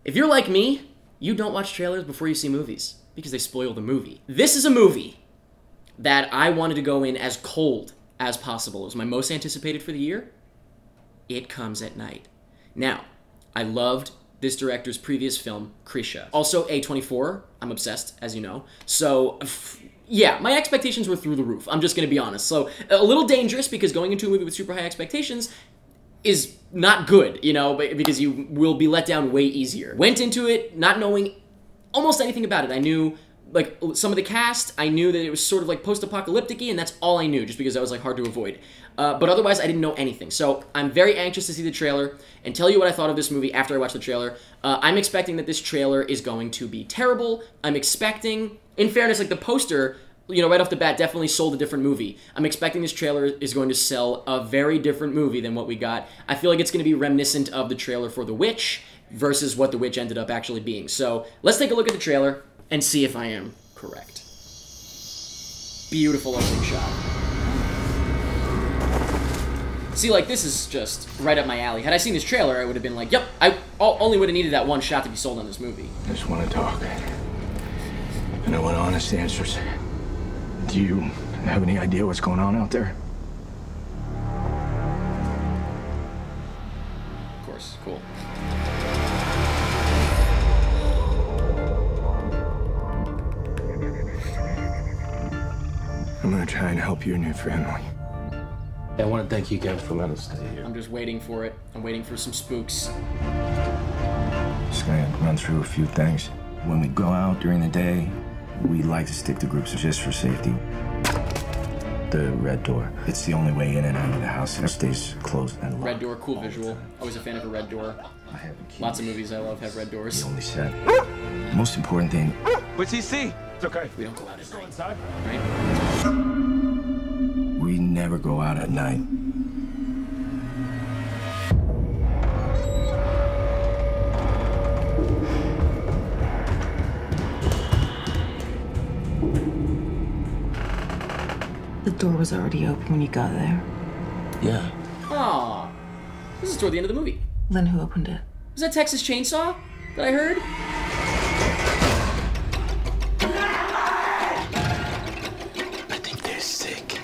If you're like me, you don't watch trailers before you see movies because they spoil the movie. This is a movie that I wanted to go in as cold as possible. It was my most anticipated for the year. It Comes at Night. Now, I loved this director's previous film, Krisha. Also, A24. I'm obsessed, as you know. So, yeah, my expectations were through the roof. I'm just going to be honest. So, a little dangerous because going into a movie with super high expectations is not good, you know, because you will be let down way easier. Went into it not knowing almost anything about it. I knew, like, some of the cast. I knew that it was sort of, like, post-apocalyptic-y, and that's all I knew, just because that was, like, hard to avoid. But otherwise, I didn't know anything. So I'm very anxious to see the trailer and tell you what I thought of this movie after I watched the trailer. I'm expecting that this trailer is going to be terrible. I'm expecting, in fairness, like, the poster, you know, right off the bat, definitely sold a different movie. I'm expecting this trailer is going to sell a very different movie than what we got. I feel like it's going to be reminiscent of the trailer for The Witch versus what The Witch ended up actually being. So let's take a look at the trailer and see if I am correct. Beautiful opening shot. See, like, this is just right up my alley. Had I seen this trailer, I would have been like, yep, I only would have needed that one shot to be sold on this movie. I just want to talk. And I want honest answers. Do you have any idea what's going on out there? Of course, cool. I'm gonna try and help you and your family. I want to thank you again for letting us stay here. I'm just waiting for it. I'm waiting for some spooks. Just gonna run through a few things. When we go out during the day, we like to stick to groups just for safety. The red door. It's the only way in and out of the house. It stays closed and locked. Red door, cool visual. Always a fan of a red door. Lots of movies I love have red doors. The only set. Most important thing. What's he see? It's okay. We don't go out at night, inside. right? We never go out at night. The door was already open when you got there. Yeah. Aw. This is toward the end of the movie. Then who opened it? Was that Texas Chainsaw that I heard? I think they're sick.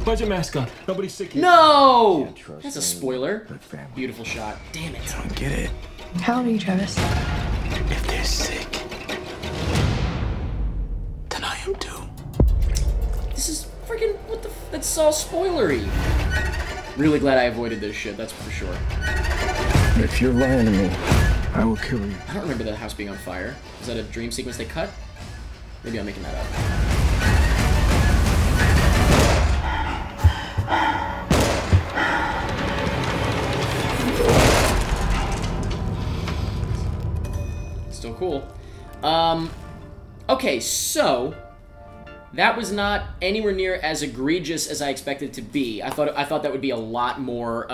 Put your mask on. Nobody's sick here. No! Can't trust That's a anyone spoiler. but family. Beautiful shot. Damn it. I don't get it. How old are you, Travis? If they're sick, then I am too. This is freaking, what the f, that's all spoilery. Really glad I avoided this shit, that's for sure. If you're lying to me, I will kill you. I don't remember the house being on fire. Is that a dream sequence they cut? Maybe I'm making that up. Still cool. Okay, so that was not anywhere near as egregious as I expected it to be. I thought that would be a lot more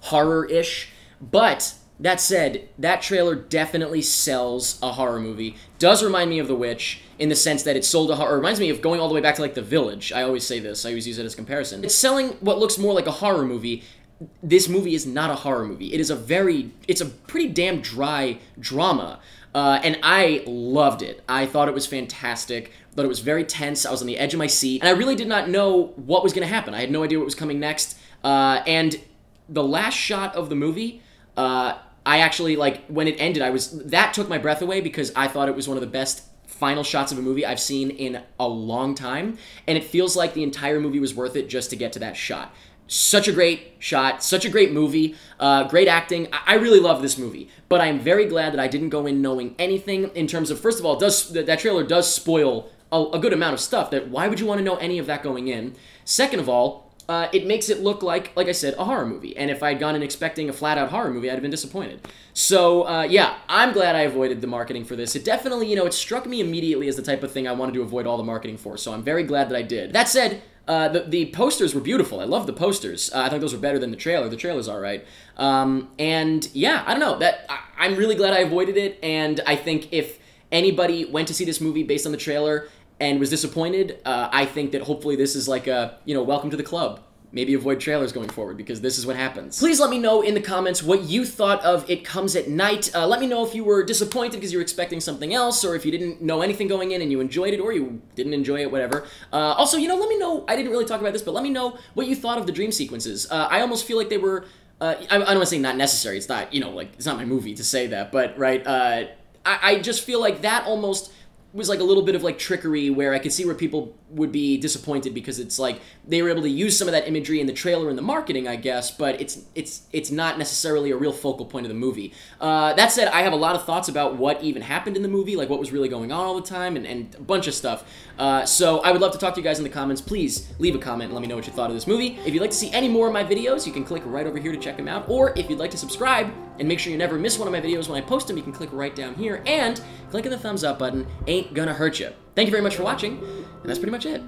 horror-ish, but that said, that trailer definitely sells a horror movie. Does remind me of The Witch in the sense that it sold a horror. It reminds me of going all the way back to, like, The Village. I always say this. I always use it as comparison. It's selling what looks more like a horror movie. This movie is not a horror movie. It's a pretty damn dry drama. And I loved it. I thought it was fantastic. Thought it was very tense. I was on the edge of my seat. And I really did not know what was going to happen. I had no idea what was coming next. And the last shot of the movie, I actually, like, when it ended, that took my breath away because I thought it was one of the best final shots of a movie I've seen in a long time. And it feels like the entire movie was worth it just to get to that shot. Such a great shot, such a great movie, great acting. I really love this movie, but I'm very glad that I didn't go in knowing anything in terms of, first of all, that trailer does spoil a good amount of stuff. That why would you want to know any of that going in? Second of all, it makes it look like I said, a horror movie. And if I'd gone in expecting a flat-out horror movie, I'd have been disappointed. So, yeah, I'm glad I avoided the marketing for this. It definitely, it struck me immediately as the type of thing I wanted to avoid all the marketing for, so I'm very glad that I did. That said, the posters were beautiful. I love the posters. I think those were better than the trailer. The trailer's all right. And, yeah, I don't know. I'm really glad I avoided it, and I think if anybody went to see this movie based on the trailer and was disappointed, I think that hopefully this is like a, welcome to the club. maybe avoid trailers going forward, because this is what happens. Please let me know in the comments what you thought of It Comes at Night. Let me know if you were disappointed because you were expecting something else, or if you didn't know anything going in and you enjoyed it, or you didn't enjoy it, whatever. Also, you know, let me know, I didn't really talk about this, but let me know what you thought of the dream sequences. I almost feel like they were, I don't want to say not necessary, it's not, you know, like, it's not my movie to say that, but, right, I just feel like that almost was like a little bit of like trickery, where I could see where people would be disappointed because it's like they were able to use some of that imagery in the trailer and the marketing, I guess, but it's not necessarily a real focal point of the movie. That said, I have a lot of thoughts about what even happened in the movie, like what was really going on all the time, and a bunch of stuff. So I would love to talk to you guys in the comments. Please leave a comment and let me know what you thought of this movie. If you'd like to see any more of my videos, you can click right over here to check them out, or if you'd like to subscribe and make sure you never miss one of my videos when I post them, you can click right down here, and clicking the thumbs up button ain't gonna hurt you. Thank you very much for watching, and that's pretty much it.